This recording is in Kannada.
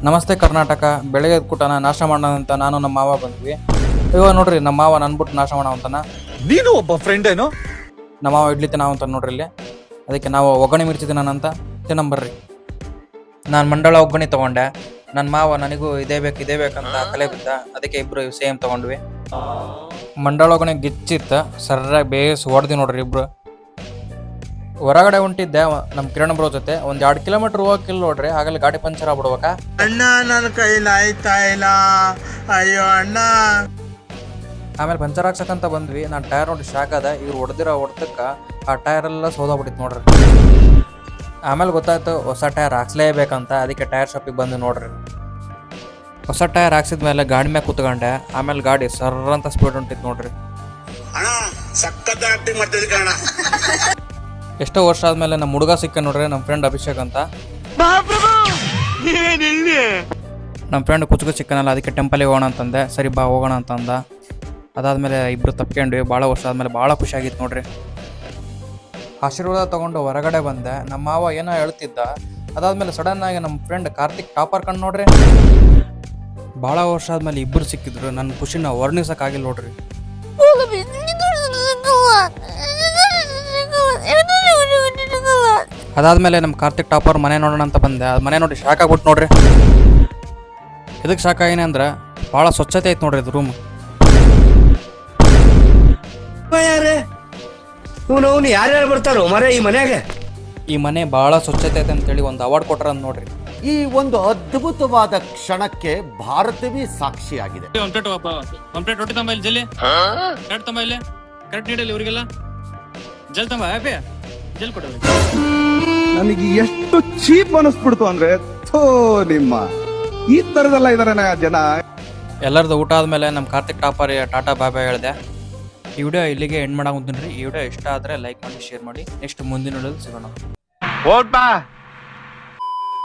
ನಮಸ್ತೆ ಕರ್ನಾಟಕ. ಬೆಳಗ್ಗೆ ಕೂಟನ ನಾಶ ಮಾಡೋಣ ಅಂತ ನಾನು ನಮ್ಮ ಮಾವ ಬಂದ್ವಿ. ಇವಾಗ ನೋಡ್ರಿ ನಮ್ಮ ಮಾವ ನನ್ಬಿಟ್ಟು ನಾಶ ಮಾಡೋ ಅಂತಾನ. ನೀನು ಒಬ್ಬ ಫ್ರೆಂಡ್ ಏನೋ. ನಮ್ಮ ಮಾವ ಇಡ್ಲಿ ತಿನ್ನೋ ಅಂತ ನೋಡ್ರಿ ಇಲ್ಲಿ. ಅದಕ್ಕೆ ನಾವು ಒಗ್ಗರಣೆ ಮಿರ್ಚಿ ತಿನ್ನೋಣಂತ ತಿನ್ನಂಬರ್ರಿ. ನಾನು ಮಂಡಳ ಒಗ್ಗರಣೆ ತಗೊಂಡೆ. ನನ್ನ ಮಾವ ನನಗೂ ಇದೇ ಬೇಕಂತ ಕಲೆ ಬಿದ್ದ. ಅದಕ್ಕೆ ಇಬ್ರು ಸೇಮ್ ತಗೊಂಡ್ವಿ. ಮಂಡಳ ಒಗ್ಗರಣೆ ಗಿಚ್ಚಿತ್ತ ಸರ್ರಾಗಿ ಬೇಸ್ ಹೊಡೆದಿ ನೋಡ್ರಿ ಇಬ್ರು. ಹೊರಗಡೆ ಹೊಂಟಿದ್ದೆ ನಮ್ಮ ಕಿರಣ್ ಬ್ರೋ ಜೊತೆ. ಒಂದ್ 2 ಕಿಲೋಮೀಟರ್ ಹೋಗಕ್ಕಿಲ್ಲ ನೋಡ್ರಿ, ಆಗಲೇ ಗಾಡಿ ಪಂಚರ್ ಆಗ್ಬಿಡ್ಬೇಕಾ. ಅಣ್ಣ ನನ್ನ ಕೈಲಿ ಆಯ್ತಾ ಇಲ್ಲ, ಅಯ್ಯೋ ಅಣ್ಣ. ಆಮೇಲೆ ಪಂಚರ್ ಹಾಕ್ಸಕ್ಕಂತ ಬಂದ್ವಿ. ನಾನು ಟೈರ್ ನೋಡಿ ಶಾಕ್ ಅದ. ಇವ್ರು ಹೊಡೆದಿರೋ ಹೊಡೆದಕ್ಕ ಆ ಟೈರ್ ಎಲ್ಲ ಸೋದಾಗ್ಬಿಟ್ಟಿತ್ತು ನೋಡ್ರಿ. ಆಮೇಲೆ ಗೊತ್ತಾಯ್ತು ಹೊಸ ಟೈರ್ ಹಾಕ್ಸ್ಲೇಬೇಕಂತ. ಅದಕ್ಕೆ ಟೈರ್ ಶಾಪಿಗೆ ಬಂದು ನೋಡ್ರಿ. ಹೊಸ ಟೈರ್ ಹಾಕ್ಸಿದ್ಮೇಲೆ ಗಾಡಿ ಮ್ಯಾಗ ಕೂತ್ಕೊಂಡೆ. ಆಮೇಲೆ ಗಾಡಿ ಸರ್ರ ಅಂತ ಸ್ಪೀಡ್ ಹೊಂಟಿತ್ತು ನೋಡ್ರಿ. ಅಣ್ಣ ಸಖತ್ ಆಕ್ಟಿಂಗ್ ಮಾಡ್ತಿದ್ದೆ ಕಣ. ಎಷ್ಟೋ ವರ್ಷ ಆದ್ಮೇಲೆ ನಮ್ಮ ಹುಡುಗ ಸಿಕ್ಕ ನೋಡ್ರಿ, ನಮ್ಮ ಫ್ರೆಂಡ್ ಅಭಿಷೇಕ್ ಅಂತ. ನಮ್ಮ ಫ್ರೆಂಡ್ ಕುಚುಕು ಚಿಕ್ಕನಲ್ಲ, ಅದಕ್ಕೆ ಟೆಂಪಲ್ಗೆ ಹೋಗೋಣ ಅಂತಂದೆ. ಸರಿ ಬಾ ಹೋಗೋಣ ಅಂತಂದ. ಅದಾದ್ಮೇಲೆ ಇಬ್ರು ತಪ್ಕೊಂಡ್ವಿ. ಭಾಳ ವರ್ಷ ಆದ್ಮೇಲೆ ಭಾಳ ಖುಷಿ ಆಗಿತ್ತು ನೋಡ್ರಿ. ಆಶೀರ್ವಾದ ತಗೊಂಡು ಹೊರಗಡೆ ಬಂದೆ. ನಮ್ಮ ಮಾವ ಏನೋ ಹೇಳ್ತಿದ್ದ. ಅದಾದ್ಮೇಲೆ ಸಡನ್ ಆಗಿ ನಮ್ಮ ಫ್ರೆಂಡ್ ಕಾರ್ತಿಕ್ ಟಾಪರ್ ಕಂಡು ನೋಡ್ರಿ. ಭಾಳ ವರ್ಷ ಆದ್ಮೇಲೆ ಇಬ್ಬರು ಸಿಕ್ಕಿದ್ರು. ನನ್ನ ಖುಷಿನ ವರ್ಣಿಸಕ್ಕಾಗಿಲ್ಲ ನೋಡ್ರಿ. ಅದಾದ್ಮೇಲೆ ನಮ್ಮ ಕಾರ್ತಿಕ್ ಟಾಪರ್ ಮನೆ ನೋಡೋಣ ಅಂತ ಬಂದೆ. ಅದು ಮನೆ ನೋಡಿ ಶಾಕ್ ಆಗ್ಬಿಟ್ಟು ನೋಡ್ರಿ. ಇದಕ್ಕೆ ಶಾಕ್ ಆಗಿನಿ ಅಂದ್ರೆ ಭಾಳ ಸ್ವಚ್ಛತೆ ಐತೆ ನೋಡ್ರಿ ಇದು ರೂಮ್. ಯಾರ್ಯಾರು ಬರ್ತಾರೋ ಮರೆ ಈ ಮನ್ಯಾಗ? ಈ ಮನೆ ಭಾಳ ಸ್ವಚ್ಛತೆ ಐತೆ ಅಂತೇಳಿ ಒಂದು ಅವಾರ್ಡ್ ಕೊಟ್ರ ಅಂತ ನೋಡ್ರಿ. ಈ ಒಂದು ಅದ್ಭುತವಾದ ಕ್ಷಣಕ್ಕೆ ಭಾರತವೇ ಸಾಕ್ಷಿಯಾಗಿದೆ. ಕಂಪ್ಲೀಟ್ ರೊಟ್ಟಿ ತಂಬ ಇಲ್ಲಿ ಜಲ್ದಿ. ಕರೆಕ್ಟ್ ತಂಬ ಇಲ್ಲಿ. ಕರೆಕ್ಟ್ ನೀಡಲಿ ಇವರಿಗೆಲ್ಲ ಜಲ್ ತಂಬ. ಹ್ಯಾಪಿ ಜಲ್ ಕೊಡ. ನನಗೆ ಎಷ್ಟು ಚೀಪ್ ಅನಿಸ್ಬಿಡ್ತು ಅಂದ್ರೆ, ಥೋ ನಿಮ್ಮ ಈ ತರದೆಲ್ಲ ಇದಾರೆ ಜನ. ಎಲ್ಲರದು ಊಟ ಆದಮೇಲೆ ನಮ್ಮ ಕಾರ್ತಿಕ್ ಟಾಪರ್ ಟಾಟಾ ಬಾಬಾ ಹೇಳಿದೆ. ಈ ವಿಡಿಯೋ ಇಲ್ಲಿಗೆ ಎಂಡ್ ಮಾಡಾಕುಂತೀನಿ. ಈ ವಿಡಿಯೋ ಇಷ್ಟ ಆದರೆ ಲೈಕ್ ಮಾಡಿ, ಶೇರ್ ಮಾಡಿ. ನೆಕ್ಸ್ಟ್ ಮುಂದಿನ ವಿಡಿಯೋದಲ್ಲಿ ಸಿಗೋಣ.